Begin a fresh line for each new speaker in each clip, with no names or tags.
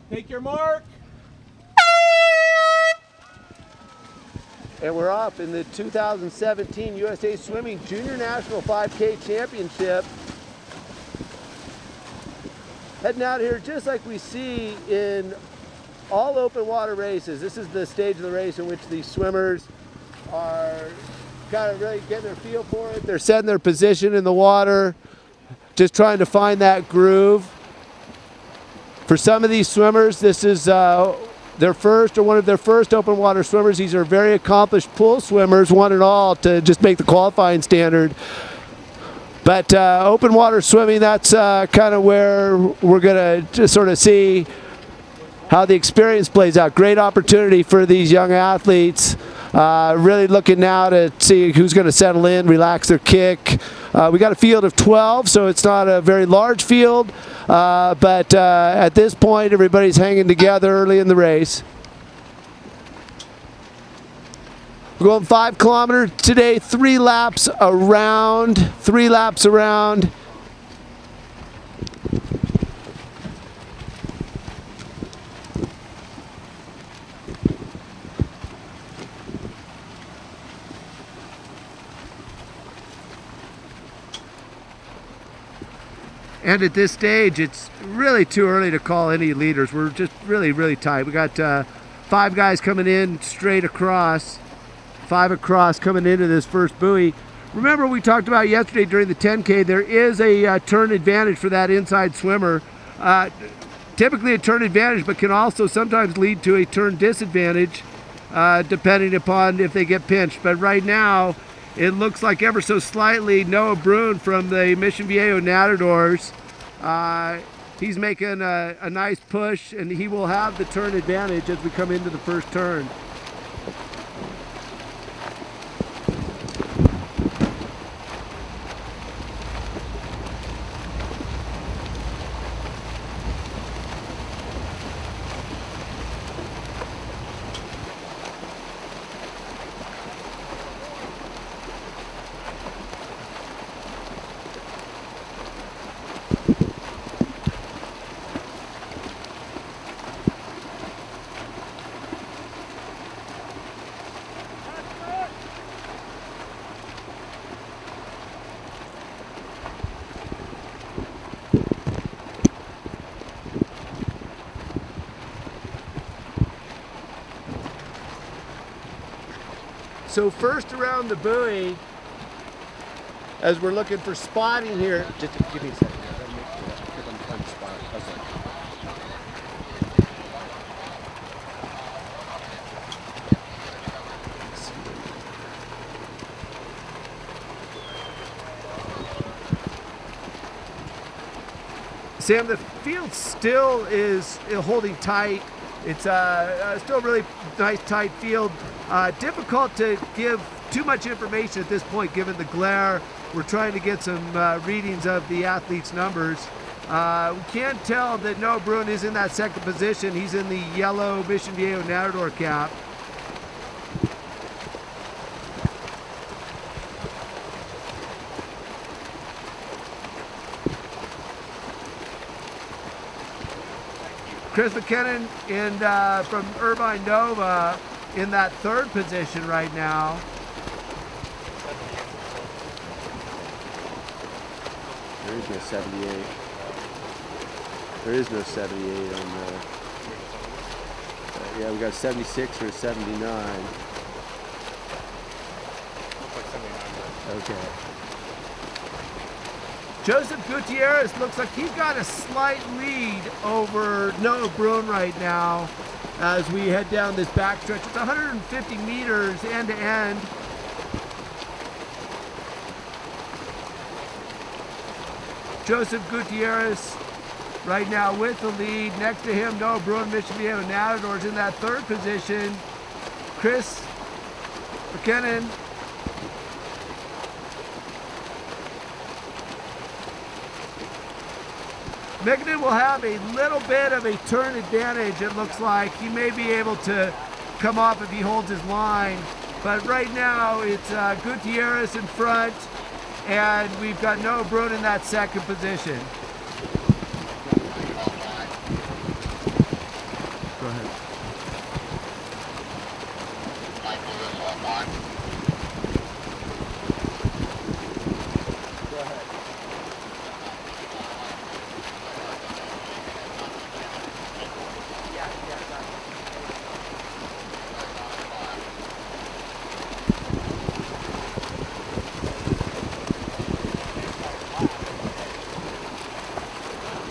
Take your mark.
And we're off in the 2017 USA Swimming Junior National 5K Championship. Heading out here just like we see in all open water races. This is the stage of the race in which the swimmers are kind of really getting their feel for it. They're setting their position in the water, just trying to find that groove. For some of these swimmers, this is their first or one of their first open water swimmers. These are very accomplished pool swimmers, one and all, to just make the qualifying standard. But open water swimming, that's kind of where we're going to just sort of see how the experience plays out. Great opportunity for these young athletes. Really looking now to see who's going to settle in, relax their kick. We got a field of 12, so it's not a very large field. But at this point, everybody's hanging together early in the race. We're going 5 kilometers today, 3 laps around. And at this stage, it's really too early to call any leaders. We're just really tight. We got 5 guys coming in straight across, 5 across coming into this first buoy. Remember, we talked about yesterday during the 10K, there is a turn advantage for that inside swimmer. Typically a turn advantage, but can also sometimes lead to a turn disadvantage, depending upon if they get pinched. But right now, it looks like ever so slightly Noah Brun from the Mission Viejo Nadadors. He's making a nice push, and he will have the turn advantage as we come into the first turn. So first around the buoy, as we're looking for spotting here.
Just give me a second. I gotta make sure because I'm trying to spot it. Okay.
Sam, the field still is holding tight. It's still a really nice tight field. Difficult to give too much information at this point given the glare. We're trying to get some readings of the athletes' numbers. We can tell that Noah Brun is in that second position. He's in the yellow Mission Viejo Nadador cap. Chris McKinnon from Irvine Nova in that third position right now.
There is no 78. There is no 78 on the. Yeah, we got 76 or 79. Okay.
Joseph Gutierrez looks like he's got a slight lead over Noah Brun right now as we head down this backstretch. It's 150 meters end to end. Joseph Gutierrez right now with the lead. Next to him, Noah Brun, Mission Viejo Nadadors in that third position. Chris McKinnon. McKinnon will have a little bit of a turn advantage, it looks like. He may be able to come off if he holds his line. But right now, it's Gutierrez in front, and we've got Noah Brun in that second position.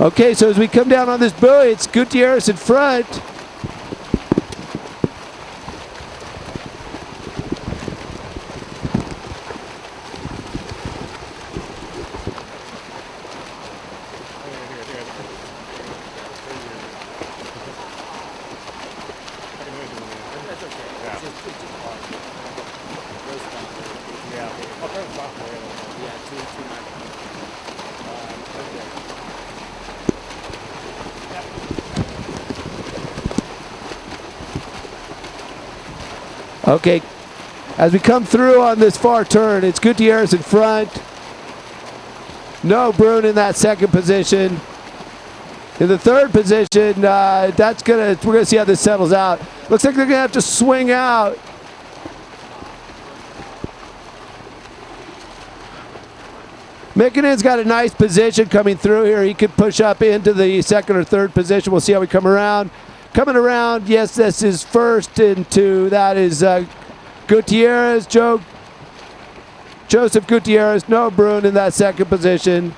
Okay, so as we come down on this buoy, it's Gutierrez in front. Okay, as we come through on this far turn, it's Gutierrez in front. No Brun in that second position. In the third position, we're gonna see how this settles out. Looks like they're gonna have to swing out. Mikkonen's got a nice position coming through here. He could push up into the second or third position. We'll see how we come around. Coming around, yes, this is first into, that is Gutierrez, Joseph Gutierrez, no Brun in that second position.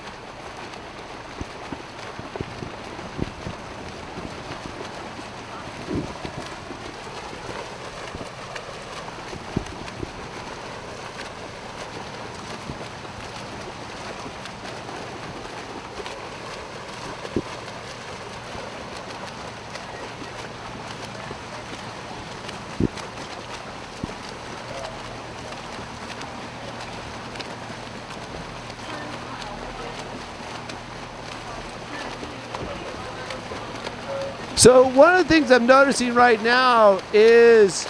So one of the things I'm noticing right now is,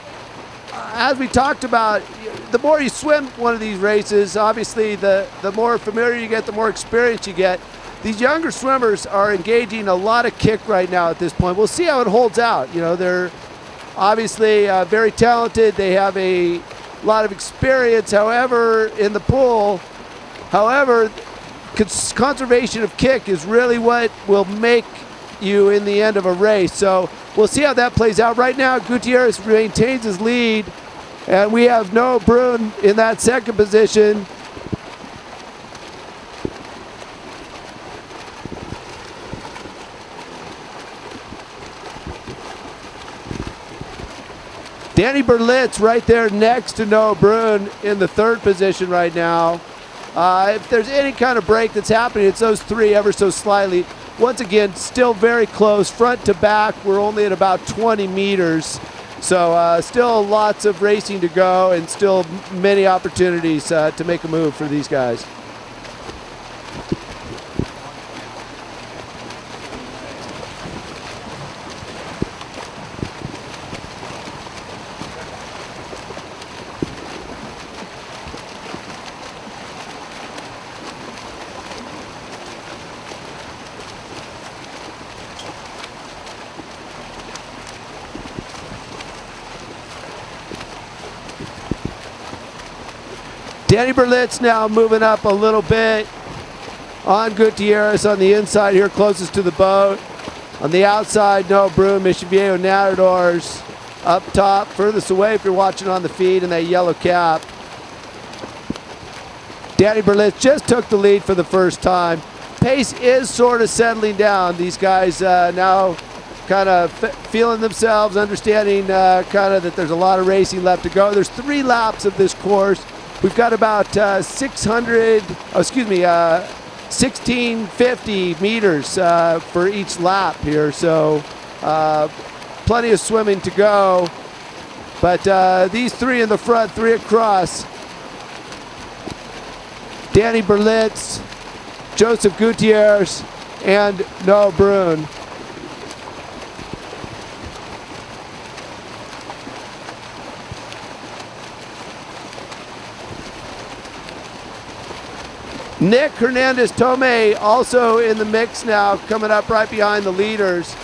as we talked about, the more you swim one of these races, obviously the more familiar you get, the more experience you get. These younger swimmers are engaging a lot of kick right now at this point. We'll see how it holds out. You know, they're obviously very talented. They have a lot of experience, however, in the pool. However, conservation of kick is really what will make you in the end of a race. So we'll see how that plays out. Right now, Gutierrez maintains his lead, and we have Noah Brun in that second position. Danny Berlitz right there next to Noah Brun in the third position right now. If there's any kind of break that's happening, it's those three ever so slightly. Once again, still very close, front to back. We're only at about 20 meters. So still lots of racing to go and still many opportunities to make a move for these guys. Danny Berlitz now moving up a little bit on Gutierrez on the inside here, closest to the boat. On the outside, Noah Brun, Mission Viejo Nadadors. Up top, furthest away if you're watching on the feed in that yellow cap. Danny Berlitz just took the lead for the first time. Pace is sort of settling down. These guys now kind of feeling themselves, understanding kind of that there's a lot of racing left to go. There's 3 laps of this course. We've got about 1650 meters for each lap here, so plenty of swimming to go. But these 3 in the front, 3 across. Danny Berlitz, Joseph Gutierrez, and Noah Brun. Nick Hernandez-Tomé also in the mix now, coming up right behind the leaders,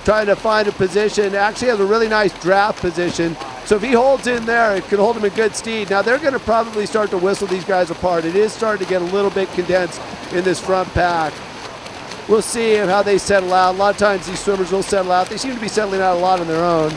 trying to find a position. Actually has a really nice draft position. So if he holds in there, it could hold him in good stead. Now they're going to probably start to whistle these guys apart. It is starting to get a little bit condensed in this front pack. We'll see how they settle out. A lot of times these swimmers will settle out. They seem to be settling out a lot on their own.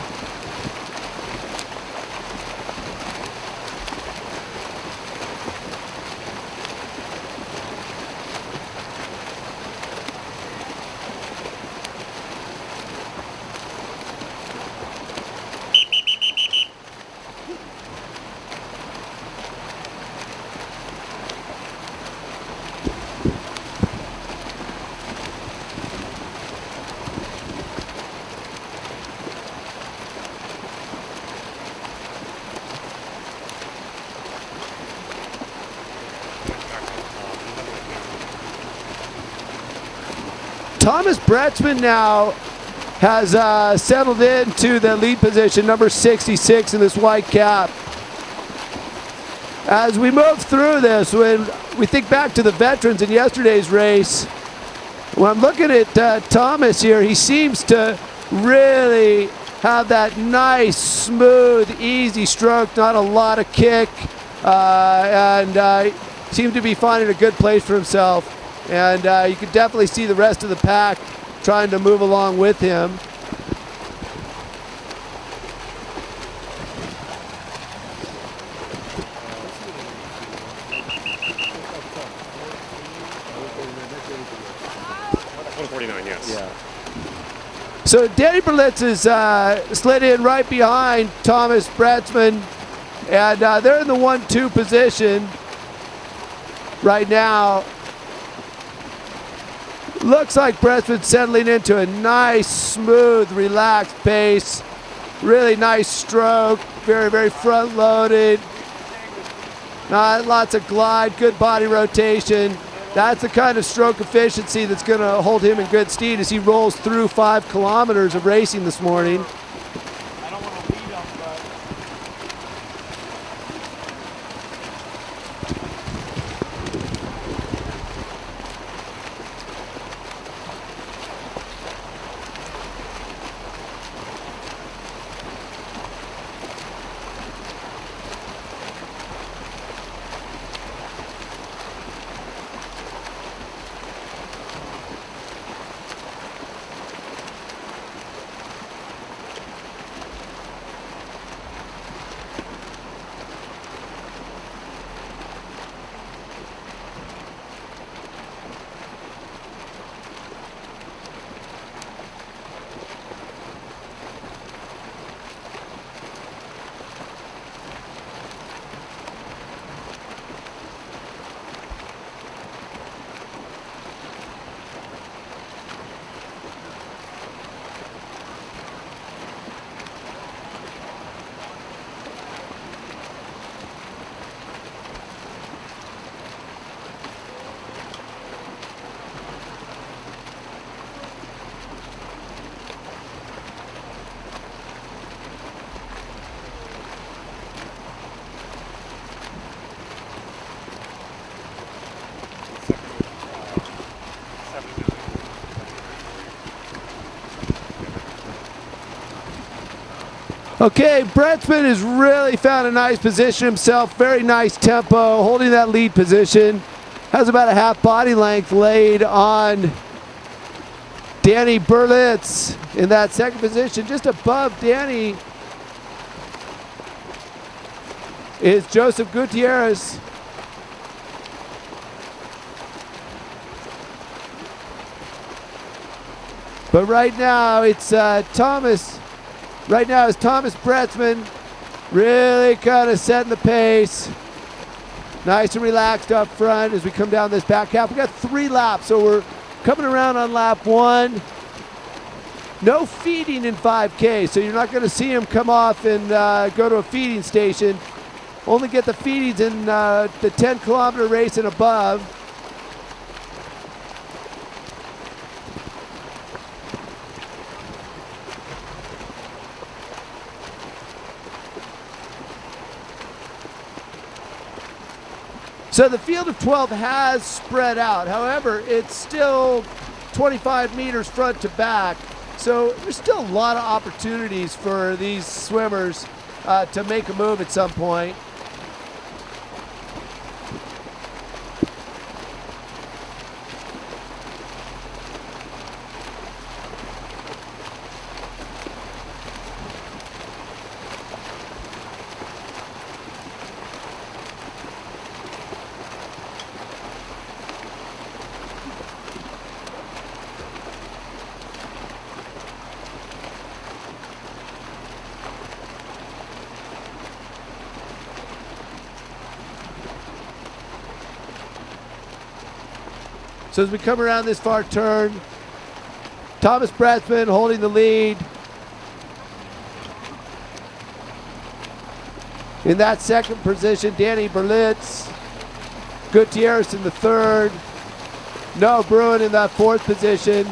Thomas Bretzman now has settled into the lead position, number 66 in this white cap. As we move through this, when we think back to the veterans in yesterday's race, when I'm looking at Thomas here, he seems to really have that nice, smooth, easy stroke, not a lot of kick, and seems to be finding a good place for himself. And you can definitely see the rest of the pack trying to move along with him.
Yes. Yeah.
So Danny Berlitz is slid in right behind Thomas Bretzman, and they're in the 1-2 position right now. Looks like Bretzman's settling into a nice, smooth, relaxed pace. Really nice stroke, very, very front-loaded. Lots of glide, good body rotation. That's the kind of stroke efficiency that's going to hold him in good stead as he rolls through 5 kilometers of racing this morning.
I don't want to lead him, but
Okay, Bretzman has really found a nice position himself. Very nice tempo, holding that lead position. Has about a half body length laid on Danny Berlitz in that second position. Just above Danny is Joseph Gutierrez. But right now it's Thomas Bretzman really kind of setting the pace. Nice and relaxed up front as we come down this back half. We got 3 laps, so we're coming around on lap 1. No feeding in 5K, so you're not going to see him come off and go to a feeding station. Only get the feedings in the 10-kilometer race and above. So the field of 12 has spread out. However, it's still 25 meters front to back. So there's still a lot of opportunities for these swimmers to make a move at some point. So as we come around this far turn, Thomas Bretzman holding the lead. In that second position, Danny Berlitz. Gutierrez in the third. Noah Bruin in that fourth position.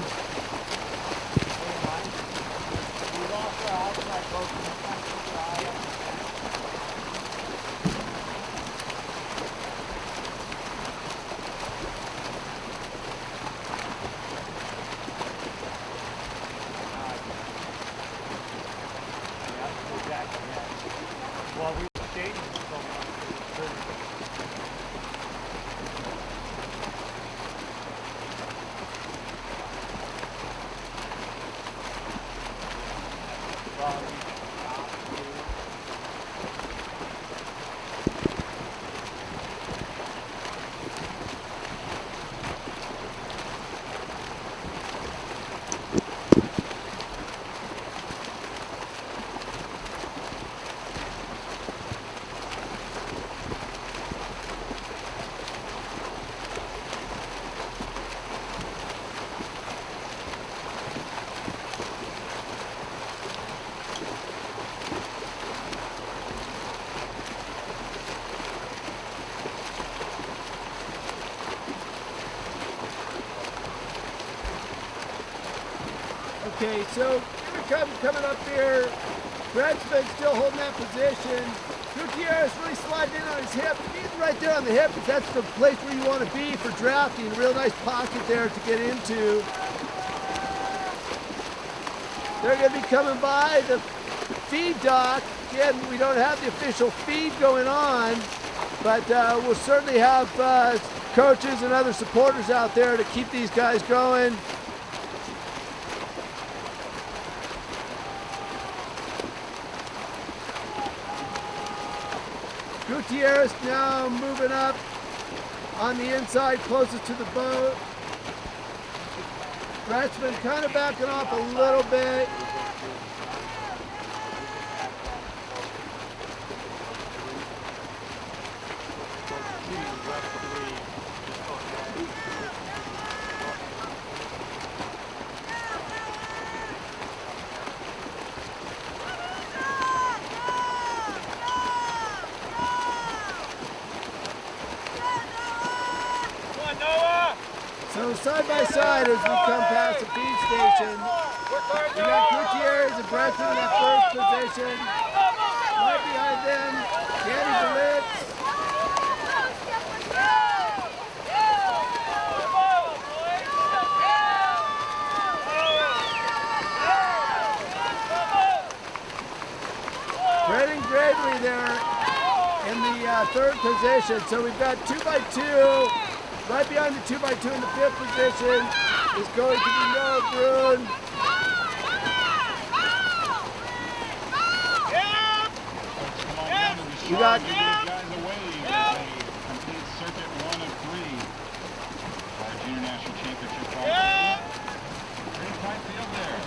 Okay, so here we come, coming up here. Bretzman still holding that position. Gutierrez really sliding in on his hip. He's right there on the hip because that's the place where you want to be for drafting. Real nice pocket there to get into. They're going to be coming by the feed dock. Again, we don't have the official feed going on, but we'll certainly have coaches and other supporters out there to keep these guys going. Gutierrez now moving up on the inside closest to the boat. Bretzman kind of backing off a little bit. So side by side as we come past the feed station, we got Gutierrez and Bretzman in that first position. Right behind them, Danny Belitz. Brendan Gravely there in the third position. So we've got 2x2. Right behind the 2x2 in the fifth position is going to be Noah Bruin. You got
these guys away as they complete circuit 1 of 3 for our Junior National Championship qualification. Pretty tight field there.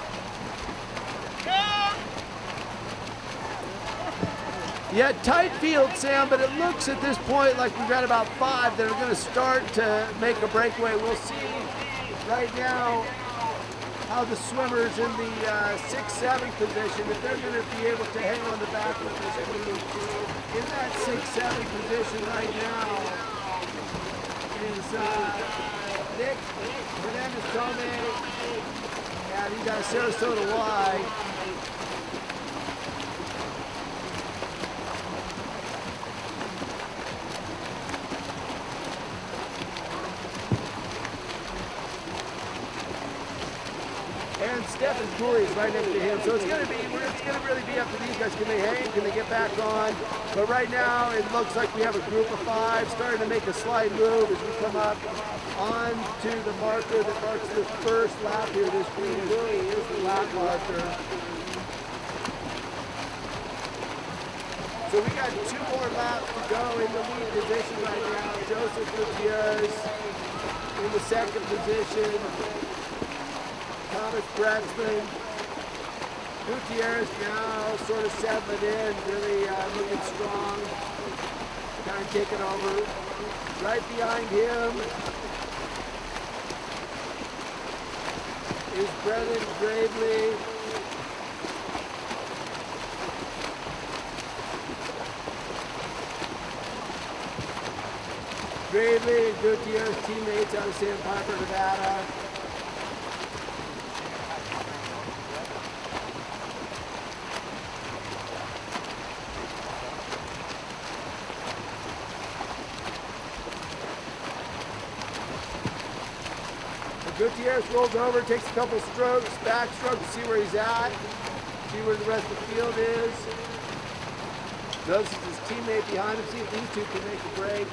Yeah, tight field, Sam, but it looks at this point like we've got about 5 that are going to start to make a breakaway. We'll see right now how the swimmers in the 6-7 position, if they're going to be able to hang on the back of this group. In that 6-7 position right now is Nick Hernandez-Tome, and he's got Sarasota Y. And Stephen Cooley is right next to him. So it's going to really be up to these guys. Can they hang? Can they get back on? But right now, it looks like we have a group of 5 starting to make a slight move as we come up onto the marker that marks the first lap here. This green buoy is the lap marker. So we got 2 more laps to go in the lead position right now. Joseph Gutierrez in the second position. Thomas Bretzman. Gutierrez now sort of settling in, really looking strong, kind of taking over. Right behind him is Brendan Gravely. Gravely and Gutierrez, teammates out of Sandpiper, Nevada. Gutierrez rolls over, takes a couple strokes, backstroke to see where he's at, see where the rest of the field is. Notices his teammate behind him, see if these two can make a break.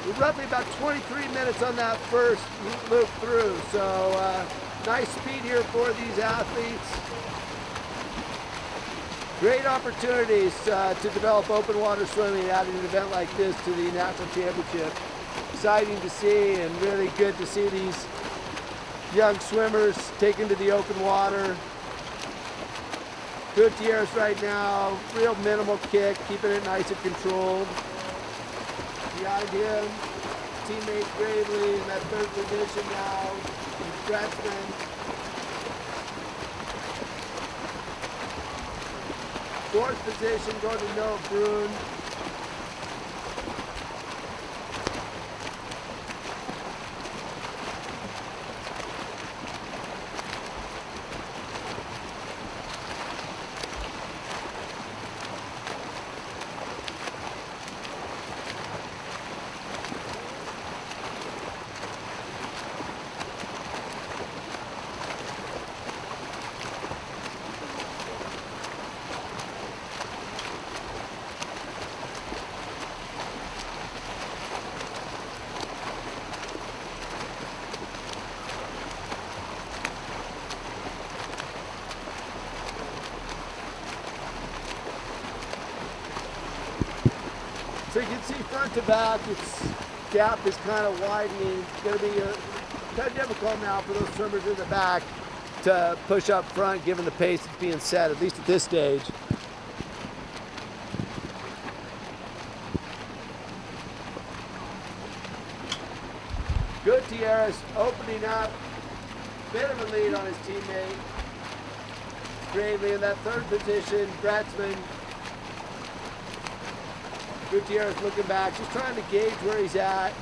We're roughly about 23 minutes on that first loop through, so nice speed here for these athletes. Great opportunities to develop open water swimming, adding an event like this to the National Championship. Exciting to see and really good to see these young swimmers taken to the open water. Gutierrez right now, real minimal kick, keeping it nice and controlled. Behind him, teammate Gravely in that third position now, Bretzman. Fourth position going to Noah Bruin. you can see front to back, its gap is kind of widening. It's going to be kind of difficult now for those swimmers in the back to push up front given the pace that's being set, at least at this stage. Gutierrez opening up, bit of a lead on his teammate. Gravely in that third position, Bretzman. Gutierrez looking back, just trying to gauge where he's at.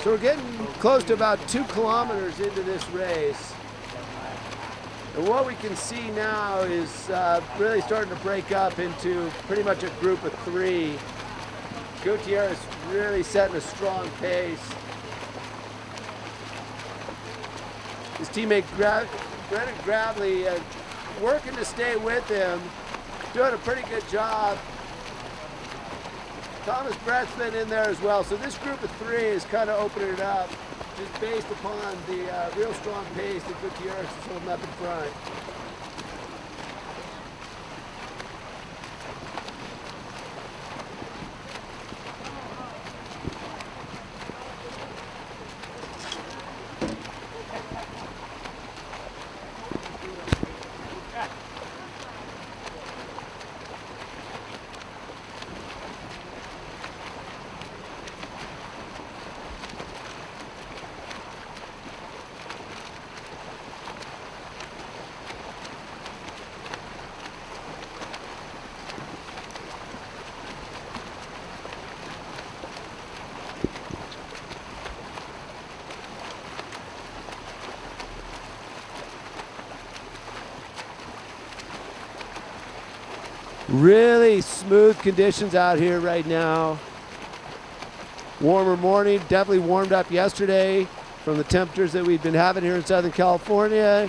So we're getting close to about 2 kilometers into this race. And what we can see now is really starting to break up into pretty much a group of 3. Gutierrez really setting a strong pace. His teammate Brennan Gravely working to stay with him, doing a pretty good job. Thomas Bretzman in there as well. So this group of 3 is kind of opening it up just based upon the real strong pace that Gutierrez is holding up in front. Really smooth conditions out here right now. Warmer morning, definitely warmed up yesterday from the temperatures that we've been having here in Southern California.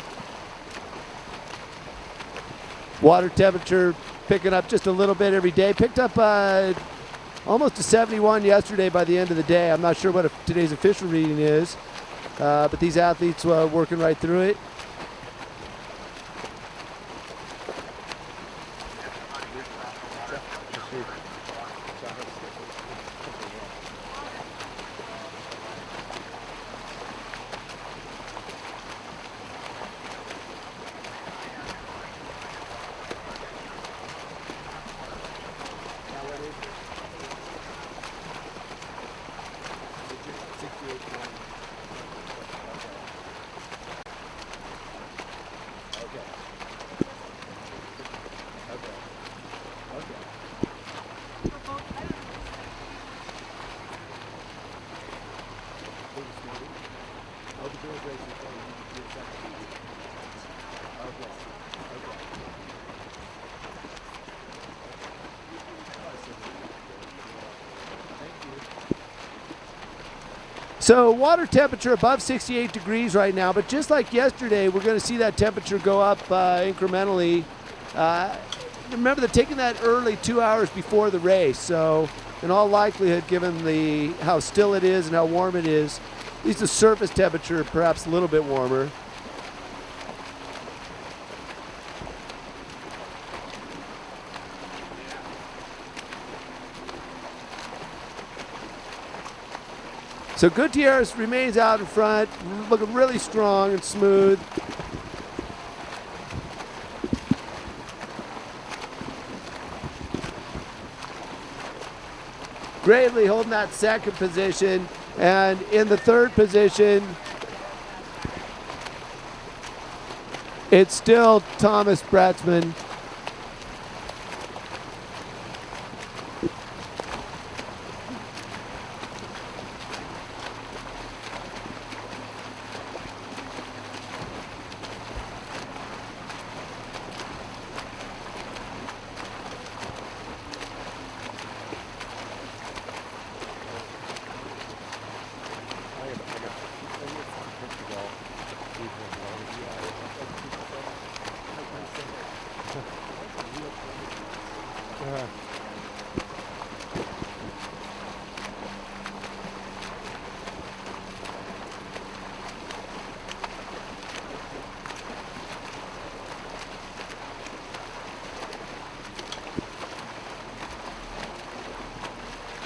Water temperature picking up just a little bit every day. Picked up almost to 71 yesterday by the end of the day. I'm not sure what today's official reading is, but these athletes were working right through it. So water temperature above 68 degrees right now, but just like yesterday, we're going to see that temperature go up incrementally. Remember, they're taking that early 2 hours before the race, so in all likelihood, given how still it is and how warm it is, at least the surface temperature perhaps a little bit warmer. So Gutierrez remains out in front, looking really strong and smooth. Gravely holding that second position, and in the third position, it's still Thomas Bretzman.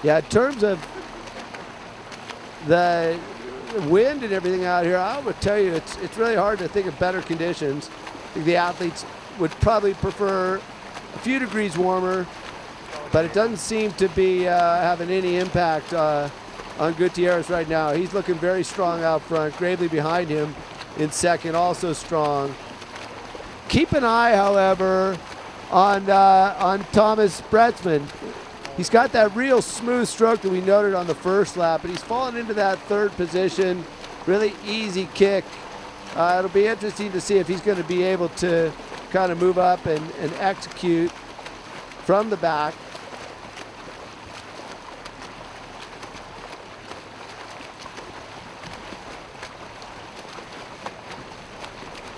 Yeah, in terms of the wind and everything out here, I would tell you it's really hard to think of better conditions. I think the athletes would probably prefer a few degrees warmer, but it doesn't seem to be having any impact on Gutierrez right now. He's looking very strong out front. Gravely behind him in second, also strong. Keep an eye, however, on Thomas Bretsman. He's got that real smooth stroke that we noted on the first lap, but he's fallen into that third position. Really easy kick. It'll be interesting to see if he's going to be able to kind of move up and execute from the back.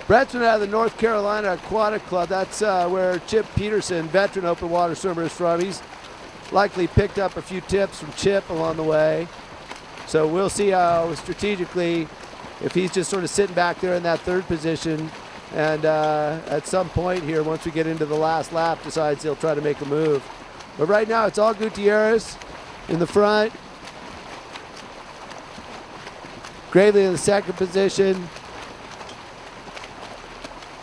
Bretsman out of the North Carolina Aquatic Club. That's where Chip Peterson, veteran open water swimmer, is from. He's likely picked up a few tips from Chip along the way. So we'll see how strategically, if he's just sort of sitting back there in that third position, and at some point here, once we get into the last lap, decides he'll try to make a move. But right now, it's all Gutierrez in the front. Gravely in the second position.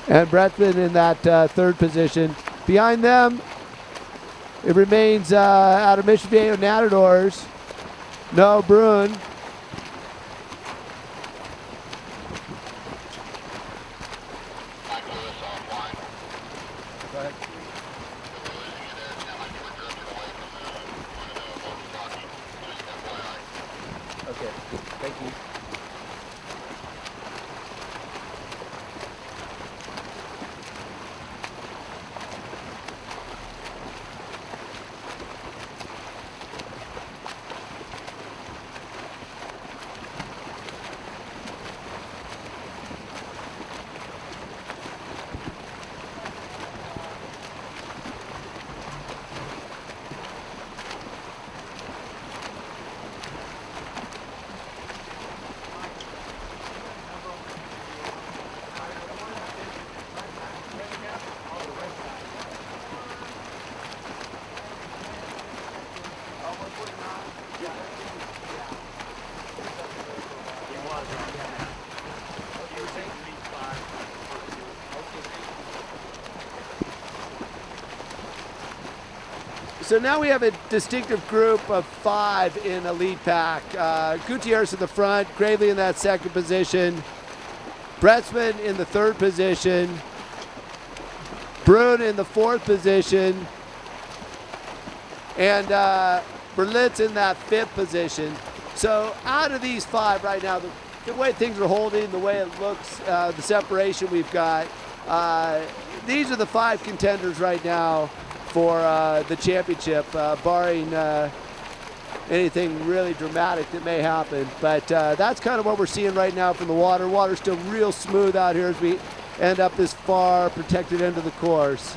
And Bretsman in that third position. Behind them, it remains out of Mission Viejo Natadors, Noah Bruin. Okay, thank you. So now we have a distinctive group of 5 in a lead pack. Gutierrez in the front, Gravely in that second position, Bretsman in the third position, Bruin in the fourth position, and Berlitz in that fifth position. So out of these 5 right now, the way things are holding, the way it looks, the separation we've got, these are the 5 contenders right now for the championship, barring anything really dramatic that may happen. But that's kind of what we're seeing right now from the water. Water's still real smooth out here as we end up this far protected end of the course.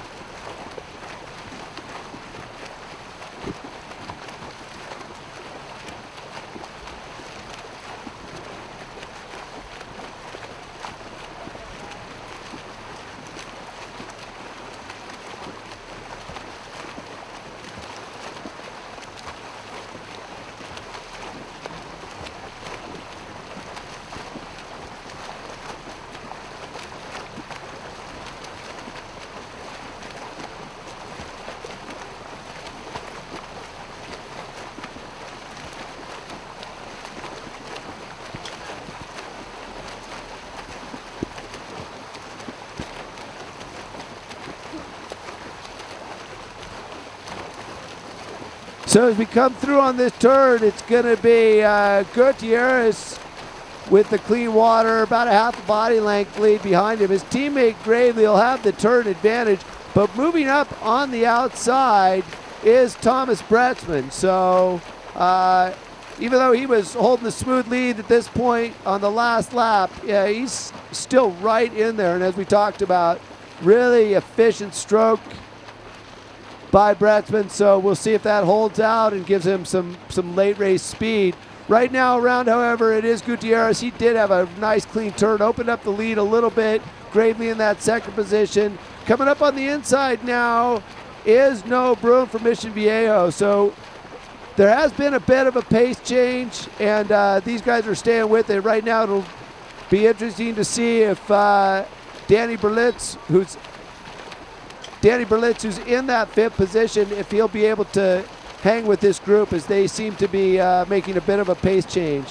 So as we come through on this turn, it's going to be Gutierrez with the clean water, about a half a body length lead behind him. His teammate Gravely will have the turn advantage, but moving up on the outside is Thomas Bretsman. So even though he was holding the smooth lead at this point on the last lap, yeah, he's still right in there. And as we talked about, really efficient stroke by Bretzman, so we'll see if that holds out and gives him some late race speed. Right now around, however, it is Gutierrez. He did have a nice clean turn, opened up the lead a little bit. Gravely in that second position. Coming up on the inside now is No Bruin from Mission Viejo. So there has been a bit of a pace change, and these guys are staying with it. Right now it'll be interesting to see if Danny Berlitz, who's in that fifth position, if he'll be able to hang with this group, as they seem to be making a bit of a pace change.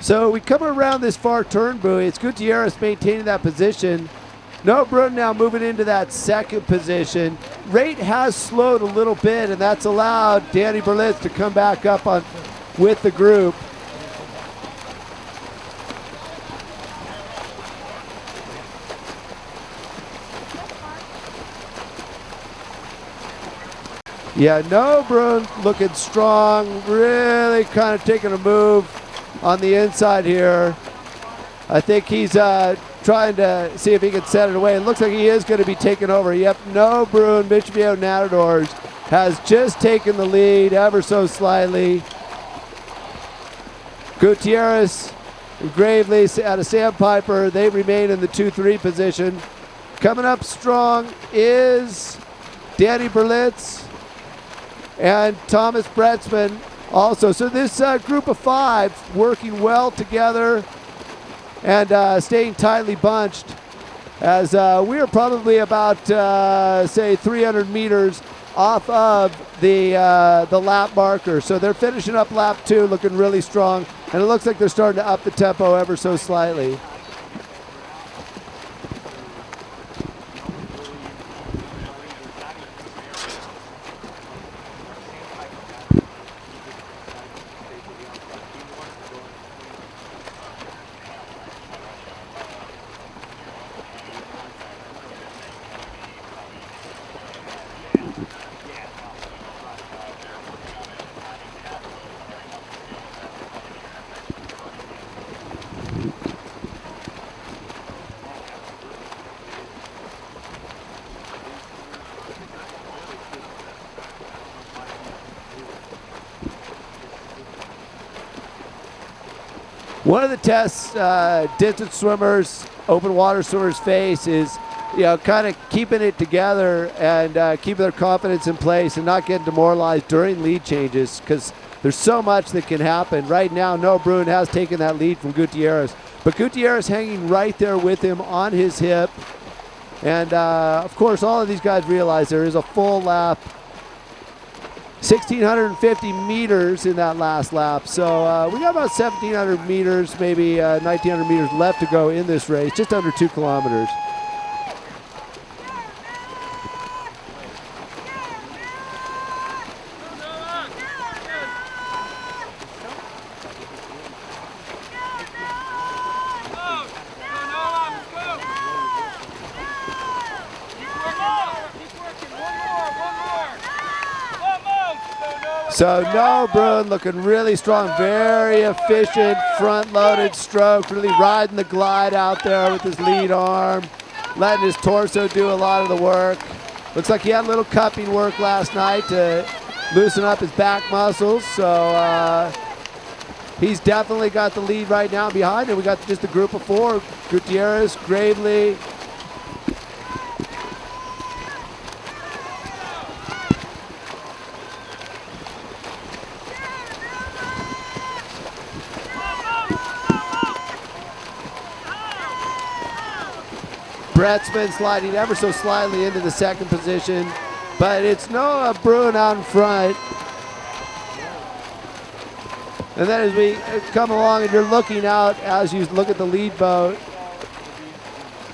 So we come around this far turn buoy. It's Gutierrez maintaining that position. No Bruin now moving into that second position. Rate has slowed a little bit, and that's allowed Danny Berlitz to come back up on with the group. Yeah, No Bruin looking strong, really kind of taking a move on the inside here. I think he's trying to see if he can set it away. It looks like he is going to be taking over. Yep, No Bruin, Mission Viejo Matadors has just taken the lead ever so slightly. Gutierrez and Gravely out of Sandpiper, they remain in the 2-3 position. Coming up strong is Danny Berlitz and Thomas Bretzman also. So this group of five working well together and staying tightly bunched, as we are probably about say 300 meters off of the lap marker. So they're finishing up lap 2 looking really strong, and it looks like they're starting to up the tempo ever so slightly. One of the tests distance swimmers, open water swimmers face is kind of keeping it together and keeping their confidence in place and not getting demoralized during lead changes, because there's so much that can happen. Right now, Noah Bruin has taken that lead from Gutierrez, but Gutierrez hanging right there with him on his hip. And of course, all of these guys realize there is a full lap, 1,650 meters in that last lap. So we got about 1,700 meters, maybe 1,900 meters left to go in this race, just under 2 kilometers. So Noah Bruin looking really strong, very efficient, front-loaded stroke, really riding the glide out there with his lead arm, letting his torso do a lot of the work. Looks like he had a little cupping work last night to loosen up his back muscles, so he's definitely got the lead right now behind him. We got just a group of 4, Gutierrez, Gravely, Bretzman sliding ever so slightly into the second position, but it's Noah Bruin out in front. And then as we come along and you're looking out, as you look at the lead boat,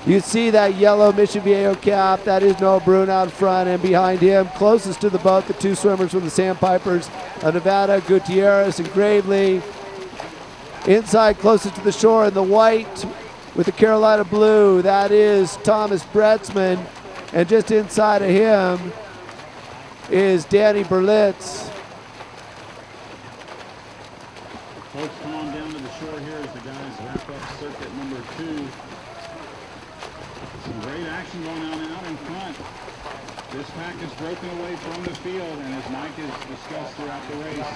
you see that yellow Mission Viejo cap. That is Noah Bruin out in front, and behind him, closest to the boat, the 2 swimmers from the Sandpipers of Nevada, Gutierrez and Gravely. Inside, closest to the shore in the white with the Carolina blue, that is Thomas Bretzman, and just inside of him is Danny Berlitz.
Folks, come on down to the shore here as the guys wrap up circuit number 2. Some great action going on out in front. This pack is broken away from the field, and as Mike has discussed throughout the race,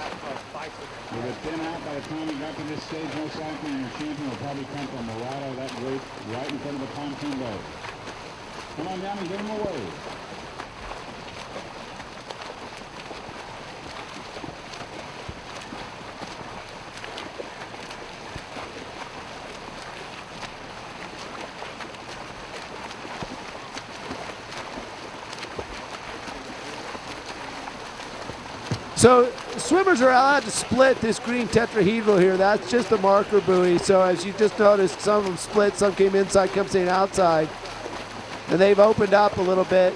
with a thin out by the time we got to this stage, most likely your champion will probably come from Murata, that group right in front of the pontoon boat. Come on down and give them a wave.
So swimmers are allowed to split this green tetrahedral here. That's just the marker buoy. So as you just noticed, some of them split, some came inside, some came outside. And they've opened up a little bit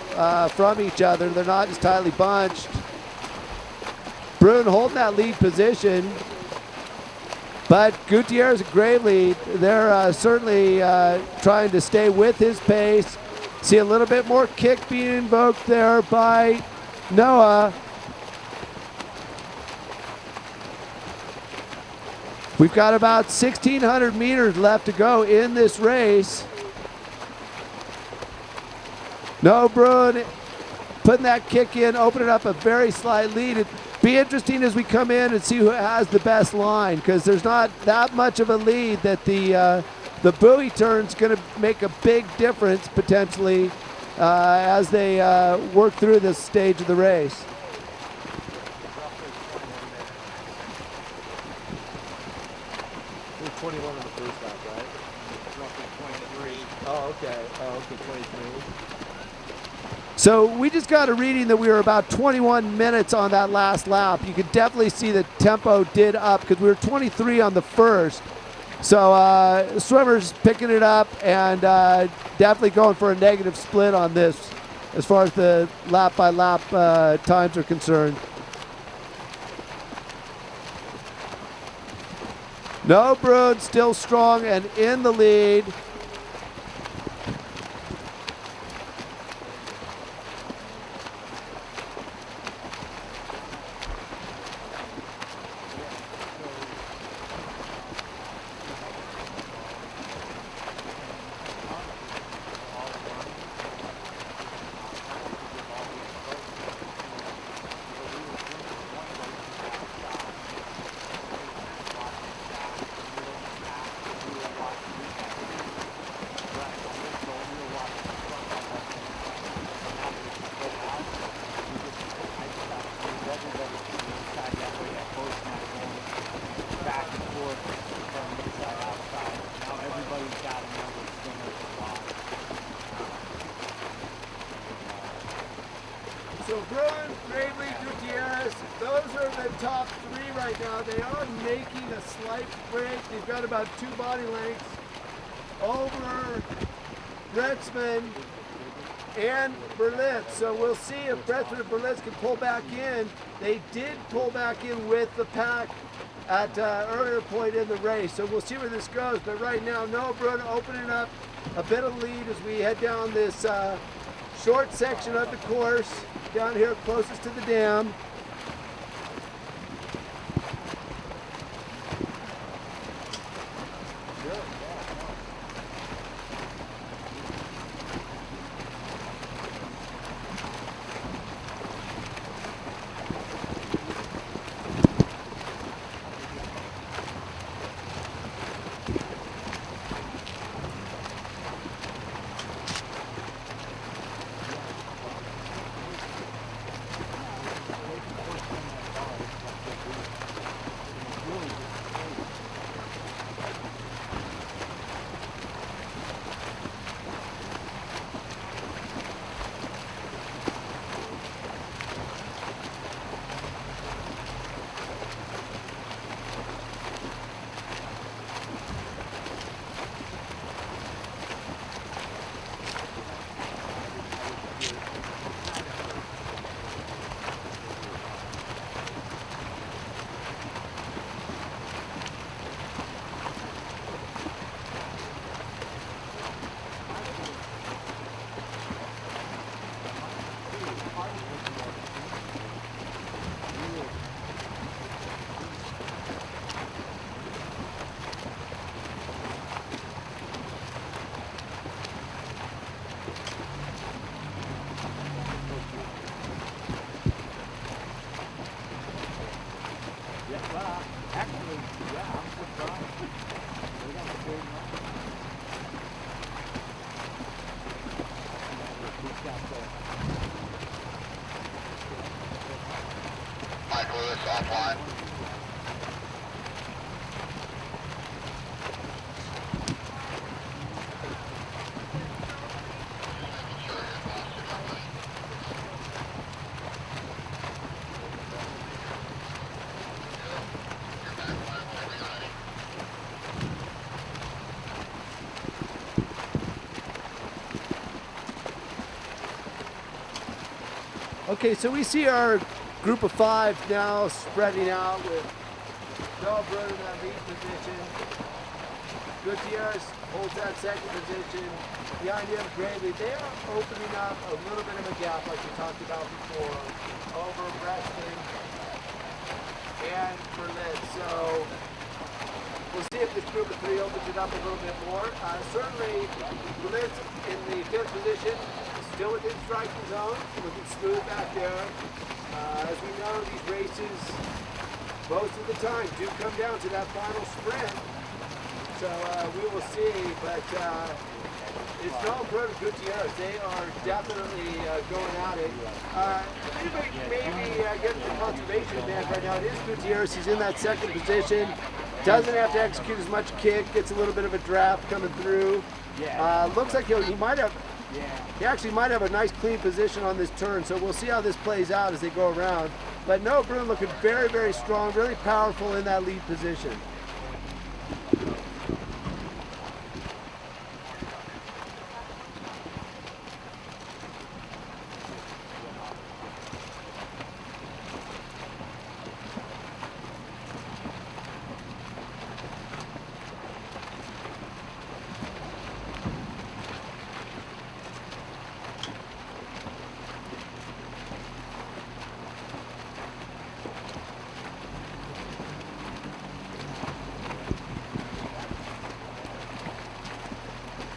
from each other. They're not as tightly bunched. Bruin holding that lead position. But Gutierrez and Gravely, they're certainly trying to stay with his pace. See a little bit more kick being invoked there by Noah. We've got about 1,600 meters left to go in this race. Noah Bruin putting that kick in, opening up a very slight lead. It'd be interesting as we come in and see who has the best line, because there's not that much of a lead that the buoy turn's going to make a big difference potentially as they work through this stage of the race. So we just got a reading that we were about 21 minutes on that last lap. You could definitely see the tempo did up because we were 23 on the first. So swimmers picking it up and definitely going for a negative split on this as far as the lap by lap times are concerned. Noah Bruin still strong and in the lead. Bruin, Gravely, Gutierrez, those are the top three right now. They are making a slight break. They've got about 2 body lengths over Bretsman and Berlitz. So we'll see if Bretsman and Berlitz can pull back in. They did pull back in with the pack at earlier point in the race. So we'll see where this goes. But right now, Noah Bruin opening up a bit of lead as we head down this short section of the course, down here closest to the dam.
Mike Lewis offline.
Okay, so we see our group of 5 now spreading out with Noah Bruin in that lead position. Gutierrez holds that second position. Behind him, Gravely. They are opening up a little bit of a gap like we talked about before over Bretsman and Berlitz. So we'll see if this group of 3 opens it up a little bit more. Certainly, Berlitz in the 5th position, still within striking zone, looking smooth back there. As we know, these races, most of the time, do come down to that final sprint. So we will see, but it's Noah Bruin and Gutierrez. They are definitely going at it. Anybody maybe getting the conservation advantage right now, it is Gutierrez. He's in that second position. Doesn't have to execute as much kick. Gets a little bit of a draft coming through. Looks like he might have. He actually might have a nice clean position on this turn, so we'll see how this plays out as they go around. But Noah Bruin looking very, very strong, really powerful in that lead position.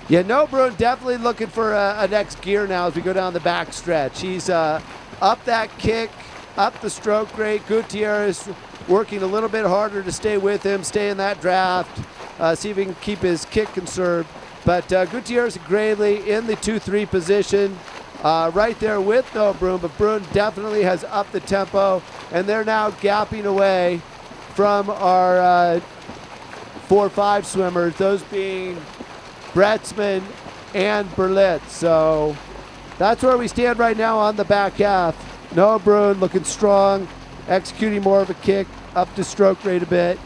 Yeah, Noah Bruin definitely looking for a next gear now as we go down the back stretch. He's up that kick, up the stroke rate. Gutierrez working a little bit harder to stay with him, stay in that draft, see if he can keep his kick conserved. But Gutierrez and Gravely in the 2-3 position, right there with Noah Bruin, but Bruin definitely has upped the tempo, and they're now gapping away from our 4-5 swimmers, those being Bretsman and Berlitz. So that's where we stand right now on the back half Noah Bruin looking strong, executing more of a kick, up to stroke rate a bit.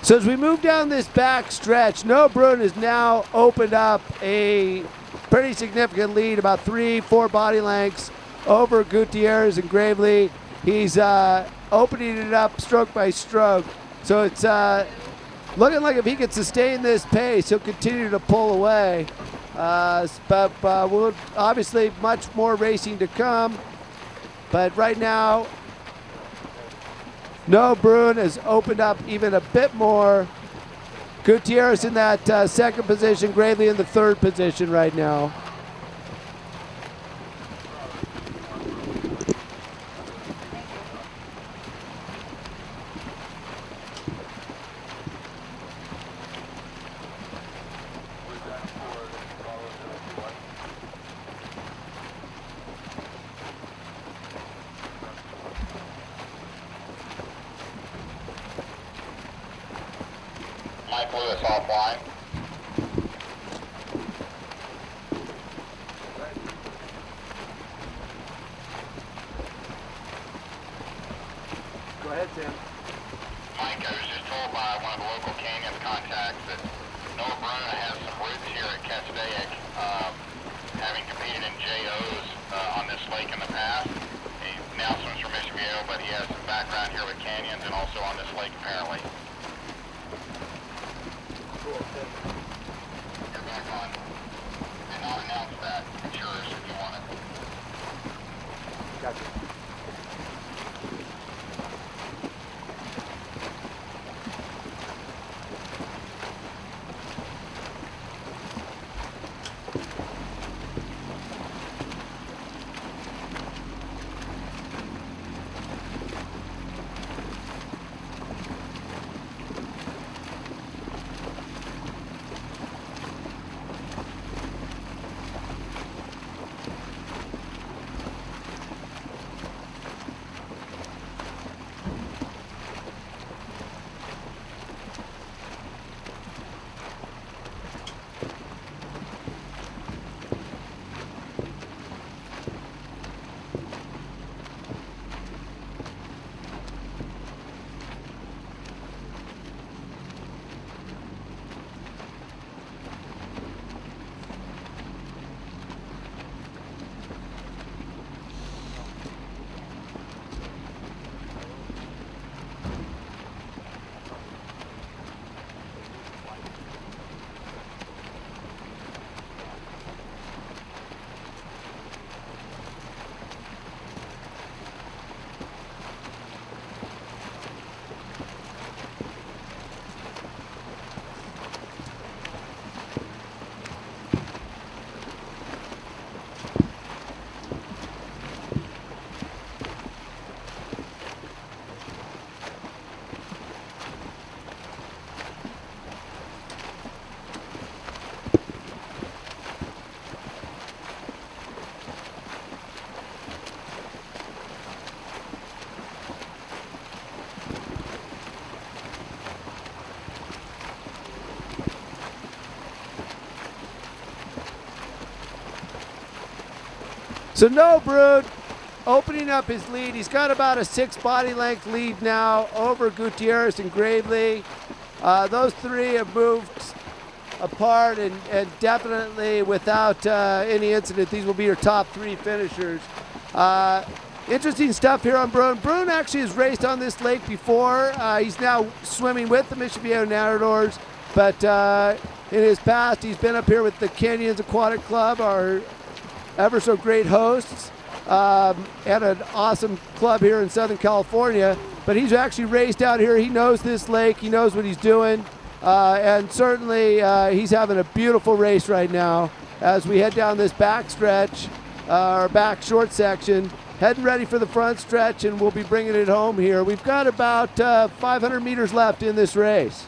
So as we move down this back stretch, Noah Bruin has now opened up a pretty significant lead, about 3-4 body lengths over Gutierrez and Gravely. He's opening it up stroke by stroke. So it's looking like if he can sustain this pace, he'll continue to pull away. But we'll obviously much more racing to come. But right now, Noah Bruin has opened up even a bit more. Gutierrez in that second position, Gravely in the third position right now.
Mike Lewis offline.
Go ahead, Sam.
Mike, I was just told by one of the local Canyon contacts that Noah Bruin has some roots here at Castaic, having competed in JOs on this lake in the past. He now swims for Mission Viejo, but he has some background here with Canyons and also on this lake apparently. You're back on. Did not announce that. It's yours if you want it.
Gotcha. So Noah Brune opening up his lead. He's got about a 6 body length lead now over Gutierrez and Gravely. Those three have moved apart, and definitely without any incident, these will be your top 3 finishers. Interesting stuff here on Brune. Brune actually has raced on this lake before. He's now swimming with the Mission Viejo Nadadors, but in his past, he's been up here with the Canyons Aquatic Club, our ever so great hosts, and an awesome club here in Southern California. But he's actually raced out here. He knows this lake. He knows what he's doing. And certainly he's having a beautiful race right now as we head down this back stretch, or back short section, heading ready for the front stretch, and we'll be bringing it home here. We've got about 500 meters left in this race.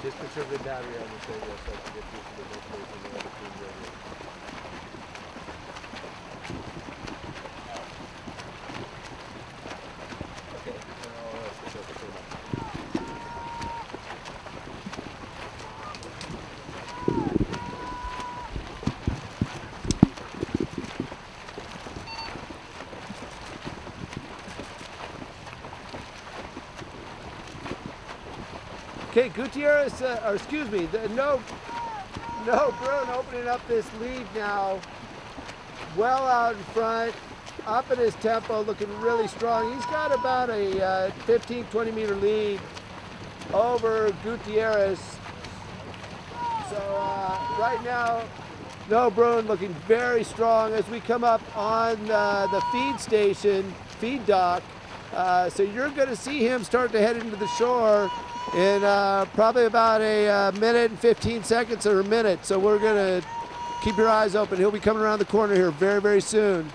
Just conserve the battery on this radio so I can get through to the next place and the other things over. Okay, all right, so it's okay. Okay, Gutierrez, or excuse me, Noah Brune opening up this lead now, well out in front, up at his tempo, looking really strong. He's got about a 15, 20 meter lead over Gutierrez. So right now, Noah Brune looking very strong as we come up on the feed station, feed dock. So you're going to see him start to head into the shore in probably about a minute and 15 seconds or a minute. So we're going to keep your eyes open. He'll be coming around the corner here very, very soon.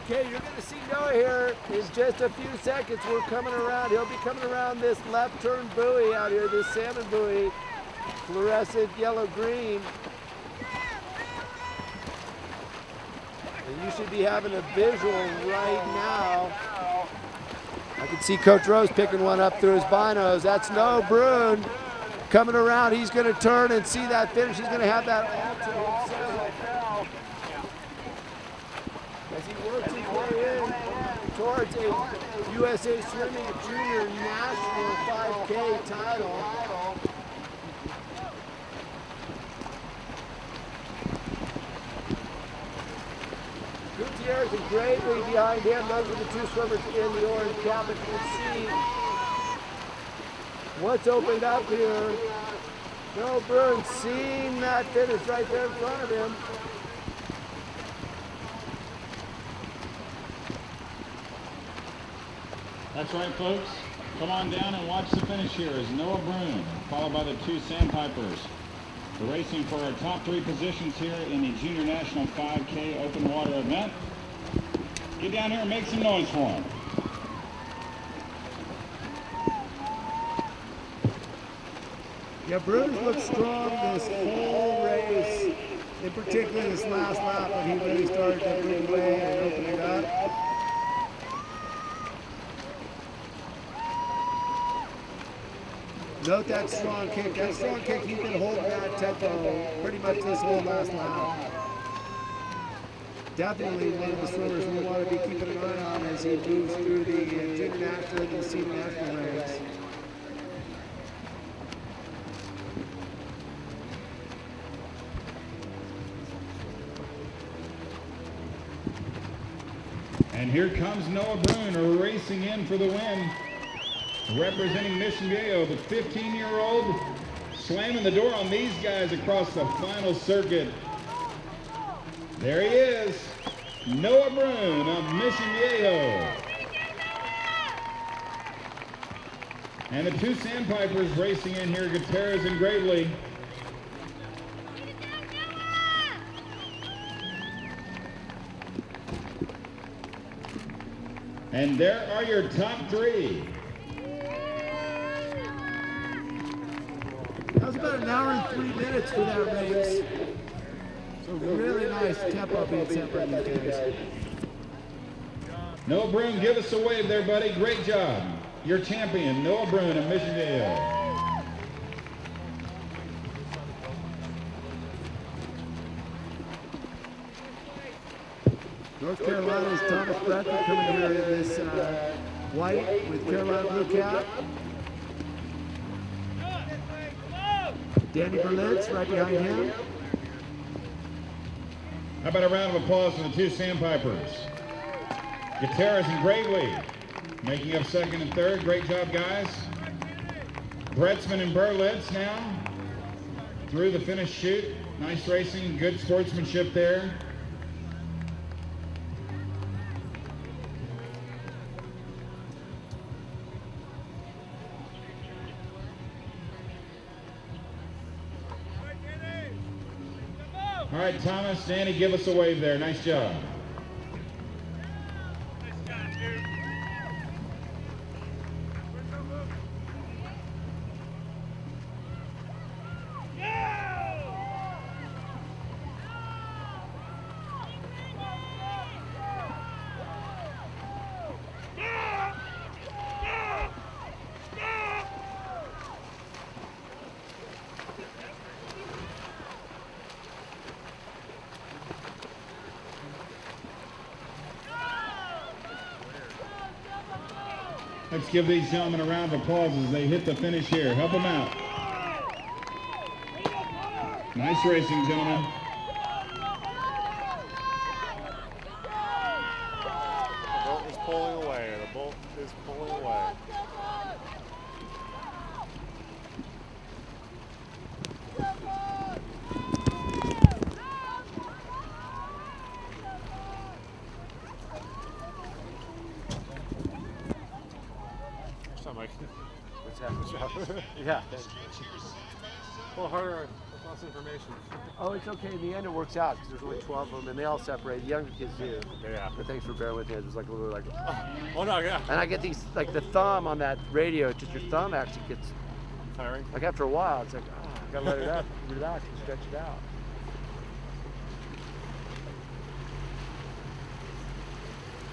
Okay, you're going to see Noah here in just a few seconds. We're coming around. He'll be coming around this left turn buoy out here, this salmon buoy, fluorescent yellow-green. And you should be having a visual right now I can see Coach Rose picking one up through his binos. That's Noah Brune coming around. He's going to turn and see that finish. He's going to have that all to himself as he works his way in towards a USA Swimming Junior National 5K title. Gutierrez and Gravely behind him. Those are the two swimmers in the orange cap. But you can see what's opened up here. Noah Brune seeing that finish right there in front of him.
That's right, folks. Come on down and watch the finish here as Noah Brune, followed by the two Sandpipers. We're racing for our top 3 positions here in the Junior National 5K open water event. Get down here and make some noise for them.
Yeah, Brune's looked strong this whole race, in particular this last lap when he really started to move away and open it up. Note that strong kick. That strong kick, he's been holding that tempo pretty much this whole last lap. Definitely one of the swimmers we want to be keeping an eye on as he moves through the junior national and the senior national race.
And here comes Noah Brune racing in for the win. Representing Mission Viejo, the 15-year-old, slamming the door on these guys across the final circuit. There he is, Noah Brune of Mission Viejo. And the two Sandpipers racing in here, Gutierrez and Gravely. And there are your top 3.
That was about an hour and 3 minutes for that race. So really nice tempo being set by these guys.
Noah Brune, give us a wave there, buddy. Great job. Your champion, Noah Brune of Mission Viejo.
North Carolina's Thomas Bradford coming here in this white with Carolina blue cap. Danny Berlitz right behind him.
How about a round of applause for the two Sandpipers? Gutierrez and Gravely making up second and third. Great job, guys. Bretzman and Berlitz now through the finish chute. Nice racing, good sportsmanship there. All right, Thomas, Danny, give us a wave there. Nice job. Let's give these gentlemen a round of applause as they hit the finish here. Help them out. Nice racing, gentlemen.
The boat is pulling away. The boat is pulling away.
What's happening?
Yeah. A little harder with less information.
Oh, it's okay. In the end, it works out because there's only 12 of them, and they all separate. The younger kids do.
Yeah.
But thanks for bearing with me. It was like a little like.
Oh no, yeah.
And I get these like the thumb on that radio. Just your thumb actually gets
Tiring.
like after a while. It's like I gotta let it up, relax, and stretch it out.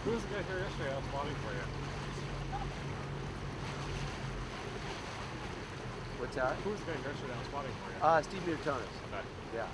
Who was the guy here yesterday? I was spotting for you.
What's that?
Who was the guy yesterday that was spotting for you?
Steve Newtonis.
Okay.
Yeah.